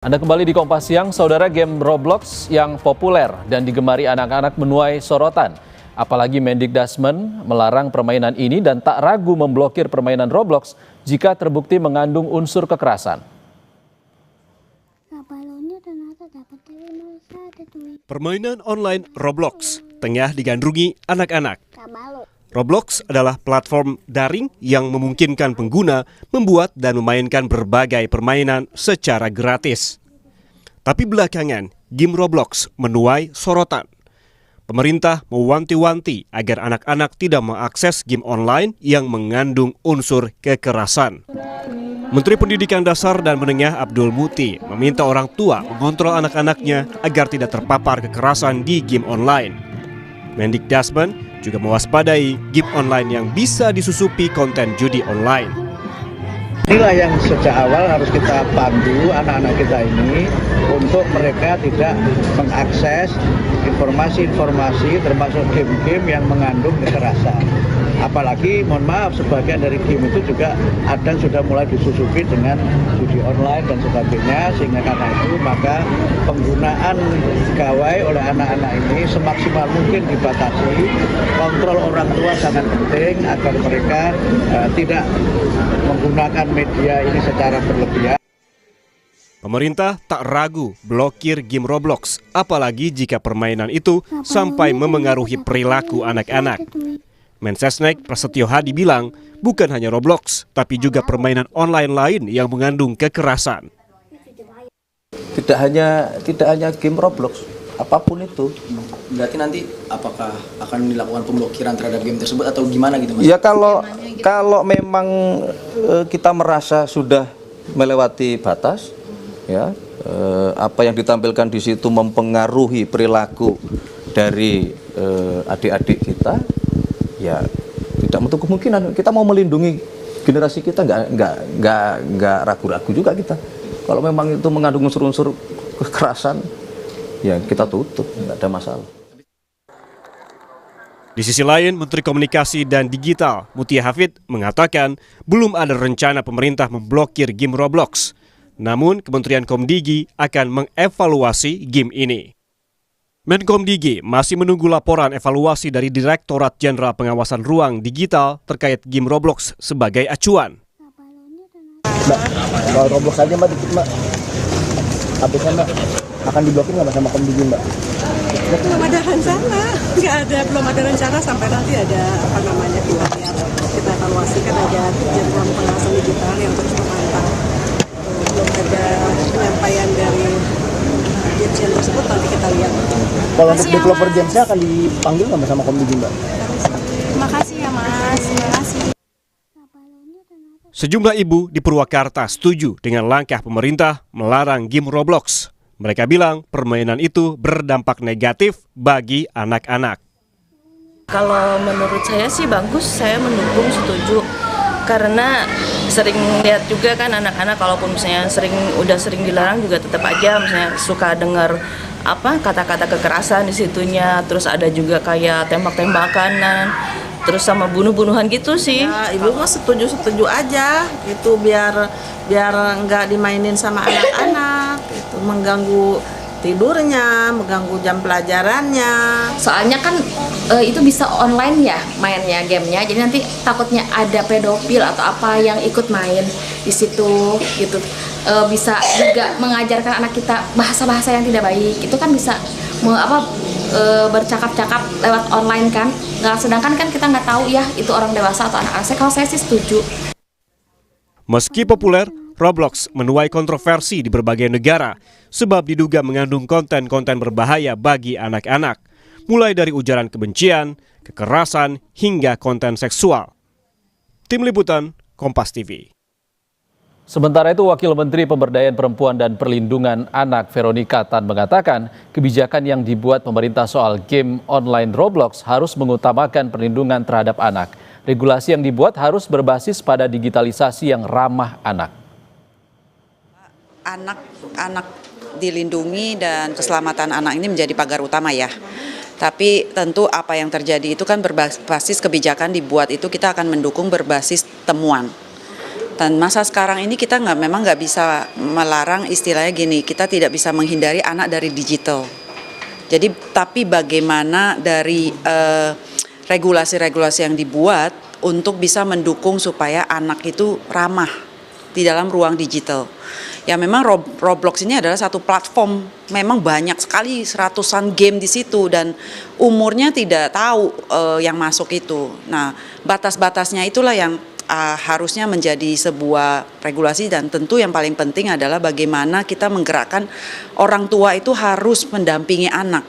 Anda kembali di Kompas Siang, saudara. Game Roblox yang populer dan digemari anak-anak menuai sorotan. Apalagi Mendikbud melarang permainan ini dan tak ragu memblokir permainan Roblox jika terbukti mengandung unsur kekerasan. Permainan online Roblox tengah digandrungi anak-anak. Roblox adalah platform daring yang memungkinkan pengguna membuat dan memainkan berbagai permainan secara gratis. Tapi belakangan, game Roblox menuai sorotan. Pemerintah mewanti-wanti agar anak-anak tidak mengakses game online yang mengandung unsur kekerasan. Menteri Pendidikan Dasar dan Menengah Abdul Muti meminta orang tua mengontrol anak-anaknya agar tidak terpapar kekerasan di game online. Mendikbud juga mewaspadai game online yang bisa disusupi konten judi online. Inilah yang sejak awal harus kita pandu anak-anak kita ini untuk mereka tidak mengakses informasi-informasi termasuk game-game yang mengandung kekerasan. Apalagi, mohon maaf, sebagian dari game itu juga ada sudah mulai disusupi dengan judi online dan sebagainya, sehingga karena itu maka penggunaan gawai oleh anak-anak ini semaksimal mungkin dibatasi. Kontrol orang tua sangat penting agar mereka tidak menggunakan media ini secara berlebihan. Pemerintah tak ragu blokir game Roblox, apalagi jika permainan itu sampai memengaruhi perilaku anak-anak. Mensesnek Prasetyo Hadi bilang, bukan hanya Roblox, tapi juga permainan online lain yang mengandung kekerasan. Tidak hanya game Roblox, apapun itu. Berarti nanti apakah akan dilakukan pemblokiran terhadap game tersebut atau gimana gitu, Mas? Ya kalau memang kita merasa sudah melewati batas, ya apa yang ditampilkan di situ mempengaruhi perilaku dari adik-adik kita, ya tidak menutup kemungkinan kita mau melindungi generasi kita, nggak ragu-ragu juga kita. Kalau memang itu mengandung unsur-unsur kekerasan, ya kita tutup, nggak ada masalah. Di sisi lain, Menteri Komunikasi dan Digital Mutia Hafid mengatakan belum ada rencana pemerintah memblokir game Roblox. Namun, Kementerian Komdigi akan mengevaluasi game ini. Menkomdigi masih menunggu laporan evaluasi dari Direktorat Jenderal Pengawasan Ruang Digital terkait game Roblox sebagai acuan. Mbak, kalau Roblox aja Mbak, habisnya Mbak akan diblokir nggak sama Komdigi Mbak? Belum ada rencana, belum ada rencana sampai nanti ada keluar yang kita evaluasi, kan ada Jenderal Pengawasan Digital yang terus memantau. Belum ada penyampaian dari Dirjen tersebut, nanti kita lihat. Kalau untuk developer gamesnya akan dipanggil nggak sama Komdigi Mbak? Terima kasih ya Mas, terima kasih. Sejumlah ibu di Purwakarta setuju dengan langkah pemerintah melarang game Roblox. Mereka bilang permainan itu berdampak negatif bagi anak-anak. Kalau menurut saya sih bagus, saya mendukung, setuju. Karena sering lihat juga kan anak-anak kalaupun misalnya udah sering dilarang juga tetap aja misalnya suka dengar kata-kata kekerasan di situnya, terus ada juga kayak tembak-tembakan, terus sama bunuh-bunuhan gitu sih. Ya, ibu mah setuju aja gitu, biar nggak dimainin sama anak-anak, itu mengganggu tidurnya, mengganggu jam pelajarannya. Soalnya kan itu bisa online ya mainnya gamenya, jadi nanti takutnya ada pedofil atau apa yang ikut main di situ gitu. Bisa juga mengajarkan anak kita bahasa-bahasa yang tidak baik, itu kan bisa bercakap-cakap lewat online kan. Sedangkan kan kita nggak tahu ya itu orang dewasa atau anak-anak. Kalau saya sih setuju. Meski populer, Roblox menuai kontroversi di berbagai negara sebab diduga mengandung konten-konten berbahaya bagi anak-anak, mulai dari ujaran kebencian, kekerasan, hingga konten seksual. Tim Liputan, Kompas TV. Sementara itu, Wakil Menteri Pemberdayaan Perempuan dan Perlindungan Anak Veronica Tan mengatakan kebijakan yang dibuat pemerintah soal game online Roblox harus mengutamakan perlindungan terhadap anak. Regulasi yang dibuat harus berbasis pada digitalisasi yang ramah anak. Anak dilindungi dan keselamatan anak ini menjadi pagar utama ya. Tapi tentu apa yang terjadi itu kan berbasis kebijakan dibuat itu kita akan mendukung berbasis temuan. Dan masa sekarang ini kita memang nggak bisa melarang, istilahnya gini, kita tidak bisa menghindari anak dari digital. Jadi tapi bagaimana dari regulasi-regulasi yang dibuat untuk bisa mendukung supaya anak itu ramah di dalam ruang digital. Ya memang Roblox ini adalah satu platform, memang banyak sekali ratusan game di situ dan umurnya tidak tahu yang masuk itu. Nah, batas-batasnya itulah yang harusnya menjadi sebuah regulasi, dan tentu yang paling penting adalah bagaimana kita menggerakkan orang tua itu harus mendampingi anak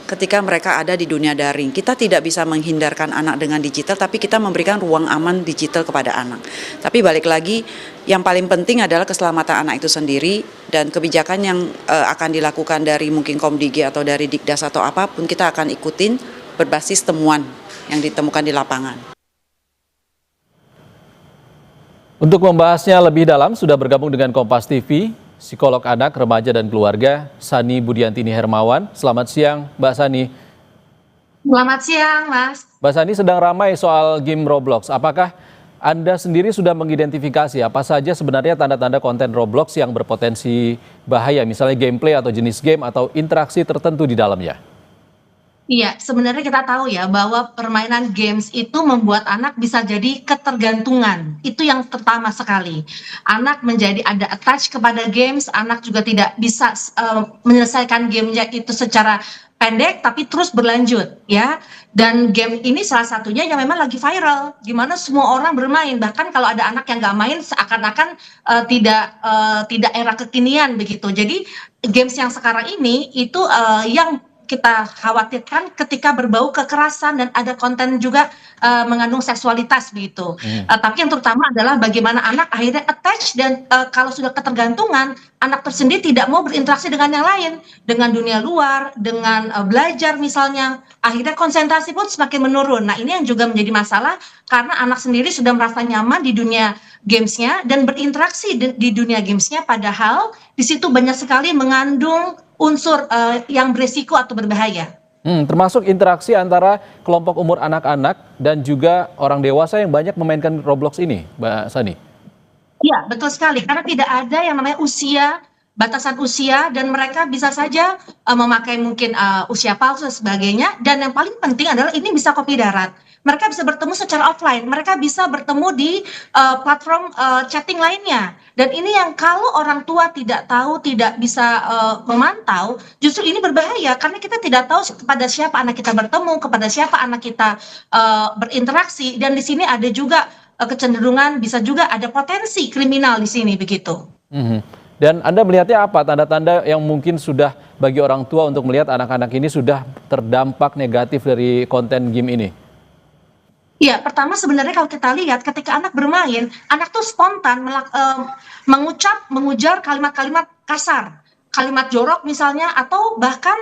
ketika mereka ada di dunia daring. Kita tidak bisa menghindarkan anak dengan digital, tapi kita memberikan ruang aman digital kepada anak. Tapi balik lagi, yang paling penting adalah keselamatan anak itu sendiri, dan kebijakan yang akan dilakukan dari mungkin Komdigi atau dari Dikdas atau apapun, kita akan ikutin berbasis temuan yang ditemukan di lapangan. Untuk membahasnya lebih dalam, sudah bergabung dengan Kompas TV, psikolog anak, remaja, dan keluarga, Sani Budiantini Hermawan. Selamat siang, Mbak Sani. Selamat siang, Mas. Mbak Sani, sedang ramai soal game Roblox. Apakah Anda sendiri sudah mengidentifikasi apa saja sebenarnya tanda-tanda konten Roblox yang berpotensi bahaya, misalnya gameplay atau jenis game atau interaksi tertentu di dalamnya? Iya, sebenarnya kita tahu ya bahwa permainan games itu membuat anak bisa jadi ketergantungan. Itu yang pertama sekali. Anak menjadi ada attach kepada games, anak juga tidak bisa menyelesaikan gamenya itu secara pendek tapi terus berlanjut ya. Dan game ini salah satunya yang memang lagi viral, di mana semua orang bermain. Bahkan kalau ada anak yang nggak main seakan-akan tidak era kekinian begitu. Jadi games yang sekarang ini itu yang kita khawatirkan ketika berbau kekerasan dan ada konten juga mengandung seksualitas begitu. Tapi yang terutama adalah bagaimana anak akhirnya attach dan kalau sudah ketergantungan, anak tersendiri tidak mau berinteraksi dengan yang lain, dengan dunia luar, dengan belajar misalnya, akhirnya konsentrasi pun semakin menurun. Nah ini yang juga menjadi masalah karena anak sendiri sudah merasa nyaman di dunia gamesnya dan berinteraksi di dunia gamesnya, padahal di situ banyak sekali mengandung unsur yang beresiko atau berbahaya. Termasuk interaksi antara kelompok umur anak-anak dan juga orang dewasa yang banyak memainkan Roblox ini, Mbak Sani. Iya, betul sekali. Karena tidak ada yang namanya usia, batasan usia, dan mereka bisa saja memakai mungkin usia palsu dan sebagainya. Dan yang paling penting adalah ini bisa kopi darat. Mereka bisa bertemu secara offline, mereka bisa bertemu di platform chatting lainnya. Dan ini yang kalau orang tua tidak tahu, tidak bisa memantau, justru ini berbahaya karena kita tidak tahu kepada siapa anak kita bertemu, kepada siapa anak kita berinteraksi. Dan di sini ada juga kecenderungan bisa juga ada potensi kriminal di sini begitu. Dan Anda melihatnya apa tanda-tanda yang mungkin sudah bagi orang tua untuk melihat anak-anak ini sudah terdampak negatif dari konten game ini? Ya, pertama sebenarnya kalau kita lihat ketika anak bermain, anak tuh spontan mengujar kalimat-kalimat kasar, kalimat jorok misalnya, atau bahkan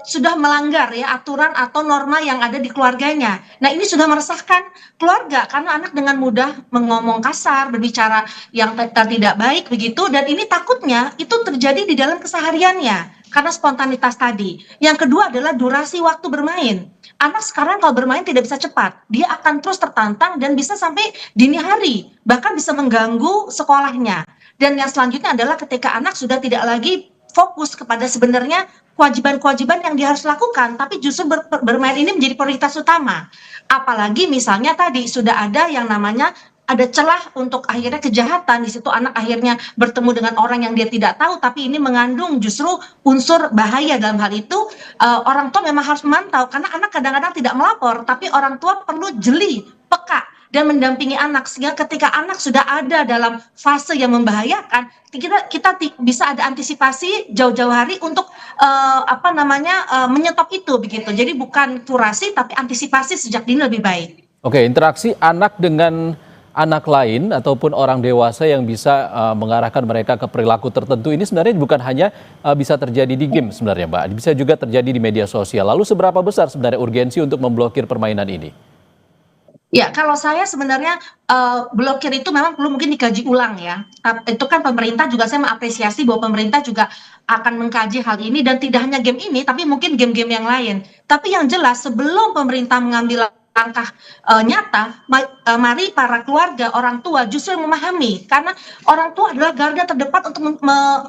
sudah melanggar ya aturan atau norma yang ada di keluarganya. Nah ini sudah meresahkan keluarga karena anak dengan mudah mengomong kasar, berbicara yang tidak baik begitu, dan ini takutnya itu terjadi di dalam kesehariannya karena spontanitas tadi. Yang kedua adalah durasi waktu bermain. Anak sekarang kalau bermain tidak bisa cepat, dia akan terus tertantang dan bisa sampai dini hari, bahkan bisa mengganggu sekolahnya. Dan yang selanjutnya adalah ketika anak sudah tidak lagi fokus kepada sebenarnya kewajiban-kewajiban yang dia harus lakukan, tapi justru bermain ini menjadi prioritas utama. Apalagi misalnya tadi sudah ada yang namanya ada celah untuk akhirnya kejahatan, di situ anak akhirnya bertemu dengan orang yang dia tidak tahu, tapi ini mengandung justru unsur bahaya. Dalam hal itu orang tua memang harus memantau karena anak kadang-kadang tidak melapor, tapi orang tua perlu jeli, peka dan mendampingi anak sehingga ketika anak sudah ada dalam fase yang membahayakan, kita bisa ada antisipasi jauh-jauh hari untuk menyetop itu begitu. Jadi bukan kurasi tapi antisipasi sejak dini lebih baik. Oke, interaksi anak dengan anak lain ataupun orang dewasa yang bisa mengarahkan mereka ke perilaku tertentu ini sebenarnya bukan hanya bisa terjadi di game sebenarnya, Mbak. Bisa juga terjadi di media sosial. Lalu seberapa besar sebenarnya urgensi untuk memblokir permainan ini? Ya, kalau saya sebenarnya blokir itu memang perlu mungkin dikaji ulang ya. Itu kan pemerintah juga, saya mengapresiasi bahwa pemerintah juga akan mengkaji hal ini dan tidak hanya game ini, tapi mungkin game-game yang lain. Tapi yang jelas sebelum pemerintah mengambil langkah nyata, mari para keluarga, orang tua justru yang memahami, karena orang tua adalah garda terdepan untuk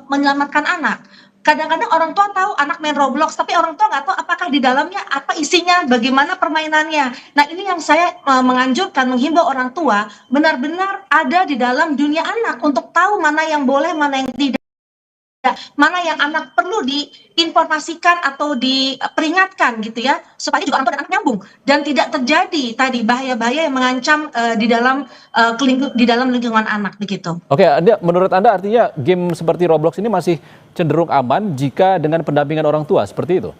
menyelamatkan anak. Kadang-kadang orang tua tahu anak main Roblox, tapi orang tua nggak tahu apakah di dalamnya apa isinya, bagaimana permainannya. Nah, ini yang saya menganjurkan, menghimbau orang tua benar-benar ada di dalam dunia anak untuk tahu mana yang boleh, mana yang tidak. Mana yang anak perlu diinformasikan atau diperingatkan gitu ya, supaya juga orang tua dan anak nyambung dan tidak terjadi tadi bahaya-bahaya yang mengancam di dalam lingkungan anak begitu. Oke, menurut Anda artinya game seperti Roblox ini masih cenderung aman jika dengan pendampingan orang tua, seperti itu?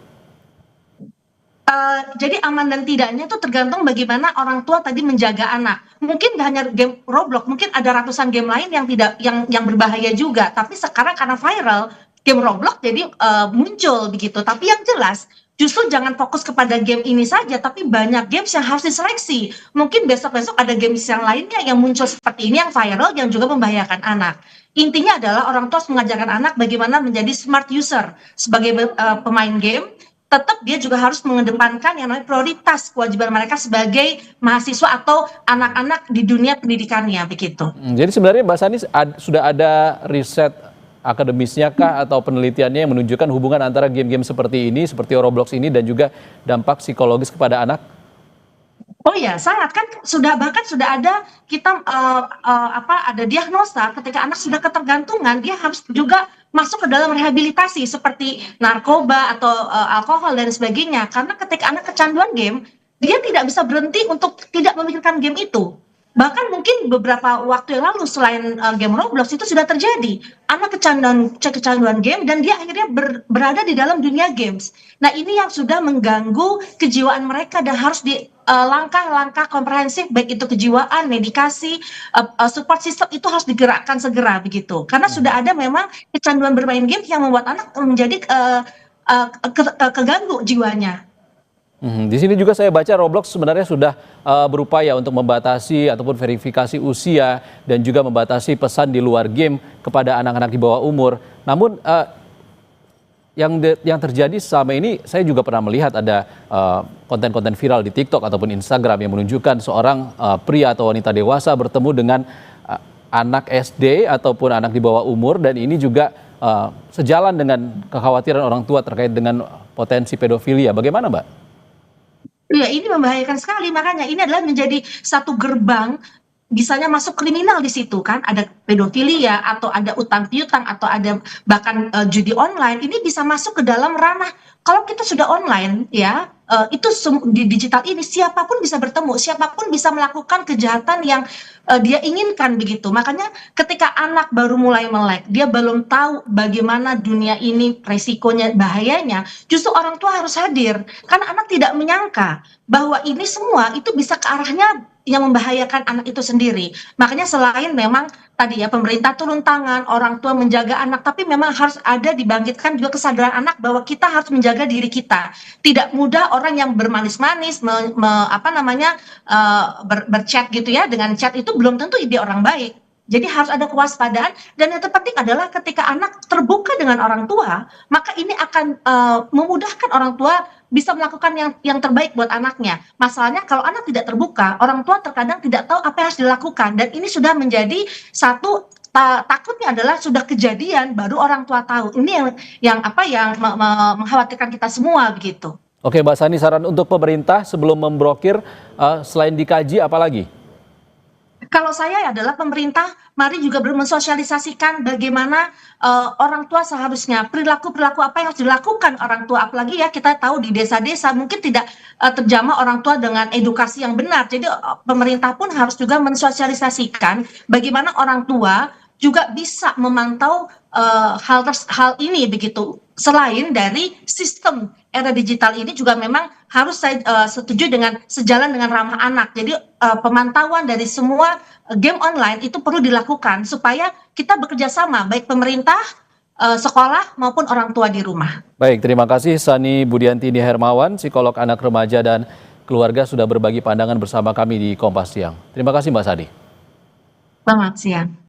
Jadi aman dan tidaknya itu tergantung bagaimana orang tua tadi menjaga anak. Mungkin gak hanya game Roblox, mungkin ada ratusan game lain yang berbahaya juga. Tapi sekarang karena viral, game Roblox jadi muncul begitu. Tapi yang jelas justru jangan fokus kepada game ini saja, tapi banyak games yang harus diseleksi. Mungkin besok-besok ada games yang lainnya yang muncul seperti ini yang viral yang juga membahayakan anak. Intinya adalah orang tua harus mengajarkan anak bagaimana menjadi smart user sebagai pemain game. Tetap dia juga harus mengedepankan yang namanya prioritas kewajiban mereka sebagai mahasiswa atau anak-anak di dunia pendidikannya begitu. Jadi sebenarnya Mbak Sani sudah ada riset akademisnya kah atau penelitiannya yang menunjukkan hubungan antara game-game seperti ini, seperti Roblox ini dan juga dampak psikologis kepada anak? Oh ya, sangat kan bahkan sudah ada kita ada diagnosa ketika anak sudah ketergantungan, dia harus juga masuk ke dalam rehabilitasi seperti narkoba atau alkohol dan sebagainya. Karena ketika anak kecanduan game, dia tidak bisa berhenti untuk tidak memikirkan game itu. Bahkan mungkin beberapa waktu yang lalu selain game Roblox itu sudah terjadi. Anak kecanduan game dan dia akhirnya berada di dalam dunia games. Nah, ini yang sudah mengganggu kejiwaan mereka dan harus langkah-langkah komprehensif baik itu kejiwaan, medikasi, support system itu harus digerakkan segera begitu. Karena sudah ada memang kecanduan bermain game yang membuat anak menjadi keganggu jiwanya. Di sini juga saya baca Roblox sebenarnya sudah berupaya untuk membatasi ataupun verifikasi usia dan juga membatasi pesan di luar game kepada anak-anak di bawah umur. Namun yang terjadi selama ini saya juga pernah melihat ada konten-konten viral di TikTok ataupun Instagram yang menunjukkan seorang pria atau wanita dewasa bertemu dengan anak SD ataupun anak di bawah umur, dan ini juga sejalan dengan kekhawatiran orang tua terkait dengan potensi pedofilia. Bagaimana, Mbak? Iya, ini membahayakan sekali, makanya ini adalah menjadi satu gerbang bisanya masuk kriminal di situ kan, ada pedofilia atau ada utang piutang atau ada bahkan judi online, ini bisa masuk ke dalam ranah. Kalau kita sudah online ya, itu di digital ini siapapun bisa bertemu, siapapun bisa melakukan kejahatan yang dia inginkan begitu. Makanya ketika anak baru mulai melek, dia belum tahu bagaimana dunia ini resikonya, bahayanya, justru orang tua harus hadir karena anak tidak menyangka bahwa ini semua itu bisa ke arahnya yang membahayakan anak itu sendiri. Makanya selain memang tadi ya pemerintah turun tangan, orang tua menjaga anak, tapi memang harus ada dibangkitkan juga kesadaran anak bahwa kita harus menjaga diri kita. Tidak mudah orang yang bermanis-manis berchat gitu ya, dengan chat itu belum tentu dia orang baik. Jadi harus ada kewaspadaan, dan yang terpenting adalah ketika anak terbuka dengan orang tua, maka ini akan memudahkan orang tua bisa melakukan yang terbaik buat anaknya. Masalahnya kalau anak tidak terbuka, orang tua terkadang tidak tahu apa yang harus dilakukan, dan ini sudah menjadi satu takutnya adalah sudah kejadian baru orang tua tahu. Ini yang mengkhawatirkan kita semua begitu. Oke, Mbak Sani, saran untuk pemerintah sebelum memblokir selain dikaji apa lagi? Kalau saya adalah pemerintah, mari juga mensosialisasikan bagaimana orang tua seharusnya perilaku-perilaku apa yang harus dilakukan orang tua. Apalagi ya kita tahu di desa-desa mungkin tidak terjamah orang tua dengan edukasi yang benar. Jadi pemerintah pun harus juga mensosialisasikan bagaimana orang tua juga bisa memantau hal ini begitu. Selain dari sistem era digital ini juga memang harus saya setuju dengan sejalan dengan ramah anak. Jadi pemantauan dari semua game online itu perlu dilakukan supaya kita bekerja sama baik pemerintah, sekolah maupun orang tua di rumah. Baik, terima kasih Sani Budiantini Hermawan, psikolog anak remaja dan keluarga sudah berbagi pandangan bersama kami di Kompas Siang. Terima kasih Mbak Sani. Selamat siang.